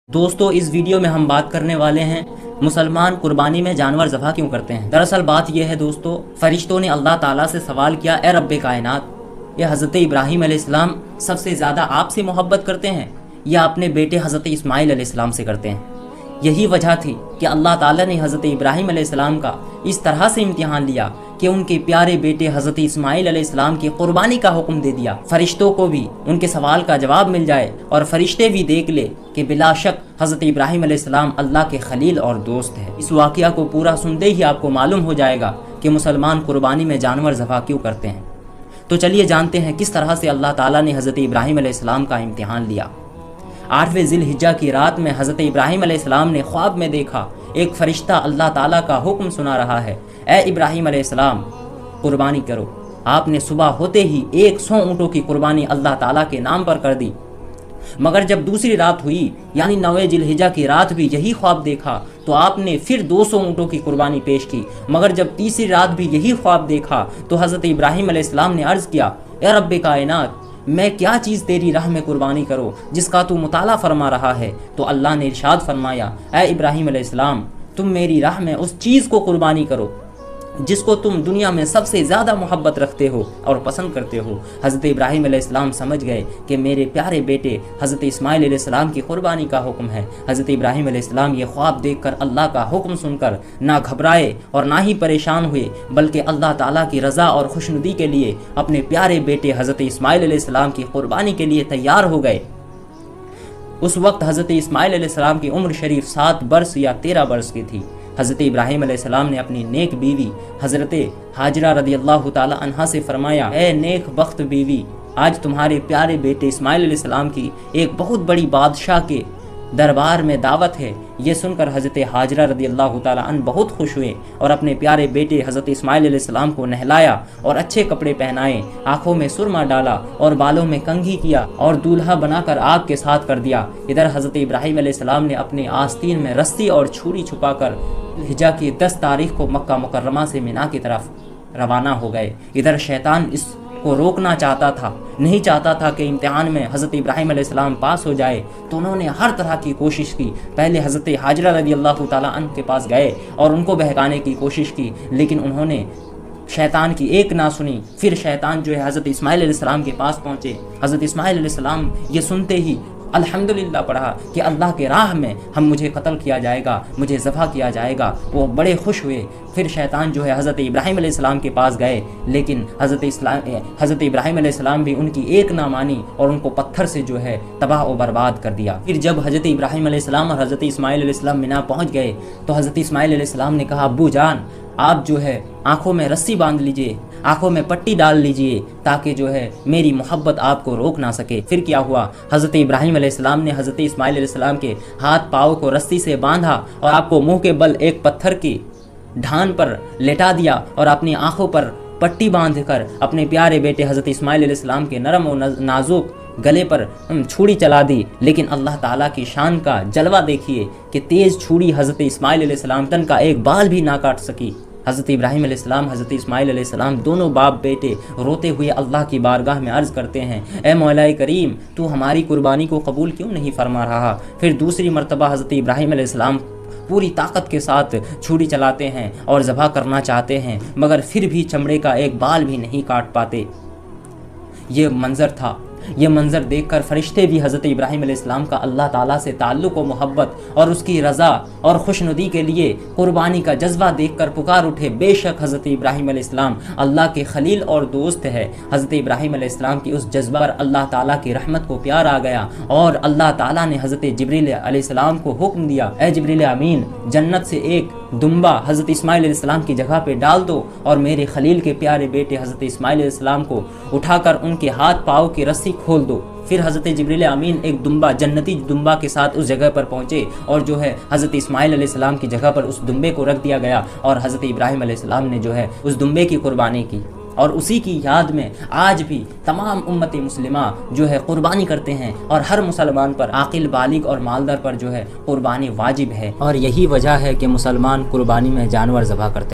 دوستو اس ویڈیو میں ہم بات کرنے والے ہیں مسلمان قربانی میں جانور ذبح کیوں کرتے ہیں۔ دراصل بات یہ ہے دوستو، فرشتوں نے اللہ تعالیٰ سے سوال کیا، اے رب کائنات، یہ حضرت ابراہیم علیہ السلام سب سے زیادہ آپ سے محبت کرتے ہیں یا اپنے بیٹے حضرت اسماعیل علیہ السلام سے کرتے ہیں؟ یہی وجہ تھی کہ اللہ تعالیٰ نے حضرت ابراہیم علیہ السلام کا اس طرح سے امتحان لیا کہ ان کے پیارے بیٹے حضرت اسماعیل علیہ السلام کی قربانی کا حکم دے دیا۔ فرشتوں کو بھی ان کے سوال کا جواب مل جائے اور فرشتے بھی دیکھ لے کہ بلا شک حضرت ابراہیم علیہ السلام اللہ کے خلیل اور دوست ہے۔ اس واقعہ کو پورا سنتے ہی آپ کو معلوم ہو جائے گا کہ مسلمان قربانی میں جانور ذبح کیوں کرتے ہیں۔ تو چلیے جانتے ہیں کس طرح سے اللہ تعالیٰ نے حضرت ابراہیم علیہ السلام کا امتحان لیا۔ 8ویں ذی الحجہ کی رات میں حضرت ابراہیم علیہ السلام نے خواب میں دیکھا ایک فرشتہ اللہ تعالیٰ کا حکم سنا رہا ہے، اے ابراہیم علیہ السلام قربانی کرو۔ آپ نے صبح ہوتے ہی 100 اونٹوں کی قربانی اللہ تعالیٰ کے نام پر کر دی، مگر جب دوسری رات ہوئی یعنی 9ویں ذی الحجہ کی رات بھی یہی خواب دیکھا تو آپ نے پھر 200 اونٹوں کی قربانی پیش کی، مگر جب تیسری رات بھی یہی خواب دیکھا تو حضرت ابراہیم علیہ السلام نے عرض کیا، اے رب کائنات، میں کیا چیز تیری راہ میں قربانی کروں جس کا تو مطالعہ فرما رہا ہے؟ تو اللہ نے ارشاد فرمایا، اے ابراہیم علیہ السلام، تم میری راہ میں اس چیز کو قربانی کرو جس کو تم دنیا میں سب سے زیادہ محبت رکھتے ہو اور پسند کرتے ہو۔ حضرت ابراہیم علیہ السلام سمجھ گئے کہ میرے پیارے بیٹے حضرت اسماعیل علیہ السلام کی قربانی کا حکم ہے۔ حضرت ابراہیم علیہ السلام یہ خواب دیکھ کر اللہ کا حکم سن کر نہ گھبرائے اور نہ ہی پریشان ہوئے، بلکہ اللہ تعالیٰ کی رضا اور خوشنودی کے لیے اپنے پیارے بیٹے حضرت اسماعیل علیہ السلام کی قربانی کے لیے تیار ہو گئے۔ اس وقت حضرت اسماعیل علیہ السلام کی عمر شریف 7 برس یا 13 برس کی تھی۔ حضرت ابراہیم علیہ السلام نے اپنی نیک بیوی حضرت حاجرہ رضی اللہ تعالی عنہا سے فرمایا، اے نیک بخت بیوی، آج تمہارے پیارے بیٹے اسماعیل علیہ السلام کی ایک بہت بڑی بادشاہ کے دربار میں دعوت ہے۔ یہ سن کر حضرت حاجرہ رضی اللہ تعالی عنہ بہت خوش ہوئے اور اپنے پیارے بیٹے حضرت اسماعیل علیہ السلام کو نہلایا اور اچھے کپڑے پہنائے، آنکھوں میں سرما ڈالا اور بالوں میں کنگھی کیا اور دولہا بنا کر آپ کے ساتھ کر دیا۔ ادھر حضرت ابراہیم علیہ السلام نے اپنے آستین میں رسی اور چھری چھپا کر حجہ کی 10 تاریخ کو مکہ مکرمہ سے مینا کی طرف روانہ ہو گئے۔ ادھر شیطان اس کو روکنا چاہتا تھا، نہیں چاہتا تھا کہ امتحان میں حضرت ابراہیم علیہ السلام پاس ہو جائے، تو انہوں نے ہر طرح کی کوشش کی۔ پہلے حضرت حاجرہ رضی اللہ تعالی عنہ کے پاس گئے اور ان کو بہکانے کی کوشش کی، لیکن انہوں نے شیطان کی ایک نہ سنی۔ پھر شیطان جو ہے حضرت اسماعیل علیہ السلام کے پاس پہنچے۔ حضرت اسماعیل علیہ السلام یہ سنتے ہی الحمدللہ پڑھا کہ اللہ کے راہ میں مجھے قتل کیا جائے گا، مجھے ذبح کیا جائے گا، وہ بڑے خوش ہوئے۔ پھر شیطان جو ہے حضرت ابراہیم علیہ السلام کے پاس گئے، لیکن حضرت ابراہیم علیہ السلام بھی ان کی ایک نہ مانی اور ان کو پتھر سے جو ہے تباہ و برباد کر دیا۔ پھر جب حضرت ابراہیم علیہ السلام اور حضرت اسماعیل علیہ السلام مینا پہنچ گئے تو حضرت اسماعیل علیہ السلام نے کہا، ابو جان، آپ جو ہے آنکھوں میں رسی باندھ لیجئے، آنکھوں میں پٹی ڈال لیجئے تاکہ جو ہے میری محبت آپ کو روک نہ سکے۔ پھر کیا ہوا، حضرت ابراہیم علیہ السلام نے حضرت اسماعیل علیہ السلام کے ہاتھ پاؤں کو رسی سے باندھا اور آپ کو منہ کے بل ایک پتھر کی ڈھان پر لٹا دیا اور اپنی آنکھوں پر پٹی باندھ کر اپنے پیارے بیٹے حضرت اسماعیل علیہ السلام کے نرم و نازک گلے پر چھری چلا دی۔ لیکن اللہ تعالیٰ کی شان کا جلوہ دیکھیے کہ تیز چھری حضرت اسماعیل علیہ السلام تن کا ایک بال بھی نہ کاٹ سکی۔ حضرت ابراہیم علیہ السلام، حضرت اسماعیل علیہ السلام دونوں باپ بیٹے روتے ہوئے اللہ کی بارگاہ میں عرض کرتے ہیں، اے مولا کریم، تو ہماری قربانی کو قبول کیوں نہیں فرما رہا؟ پھر دوسری مرتبہ حضرت ابراہیم علیہ السلام پوری طاقت کے ساتھ چھری چلاتے ہیں اور ذبح کرنا چاہتے ہیں، مگر پھر بھی چمڑے کا ایک بال بھی نہیں کاٹ پاتے۔ یہ منظر تھا۔ یہ منظر دیکھ کر فرشتے بھی حضرت ابراہیم علیہ السلام کا اللہ تعالیٰ سے تعلق و محبت اور اس کی رضا اور خوشنودی کے لیے قربانی کا جذبہ دیکھ کر پکار اٹھے، بے شک حضرت ابراہیم علیہ السلام اللہ کے خلیل اور دوست ہے۔ حضرت ابراہیم علیہ السلام کی اس جذبہ پر اللہ تعالیٰ کی رحمت کو پیار آ گیا اور اللہ تعالیٰ نے حضرت جبریل علیہ السلام کو حکم دیا، اے جبریل امین، جنت سے ایک دمبا حضرت اسماعیل علیہ السلام کی جگہ پہ ڈال دو اور میرے خلیل کے پیارے بیٹے حضرت اسماعیل علیہ السلام کو اٹھا کر ان کے ہاتھ پاؤں کی رسی کھول دو۔ پھر حضرت جبریل امین ایک دمبا، جنتی دمبا کے ساتھ اس جگہ پر پہنچے اور جو ہے حضرت اسماعیل علیہ السلام کی جگہ پر اس دمبے کو رکھ دیا گیا اور حضرت ابراہیم علیہ السلام نے جو ہے اس دمبے کی قربانی کی۔ اور اسی کی یاد میں آج بھی تمام امت مسلمہ جو ہے قربانی کرتے ہیں اور ہر مسلمان پر، عاقل بالغ اور مالدار پر جو ہے قربانی واجب ہے، اور یہی وجہ ہے کہ مسلمان قربانی میں جانور ذبح کرتے ہیں۔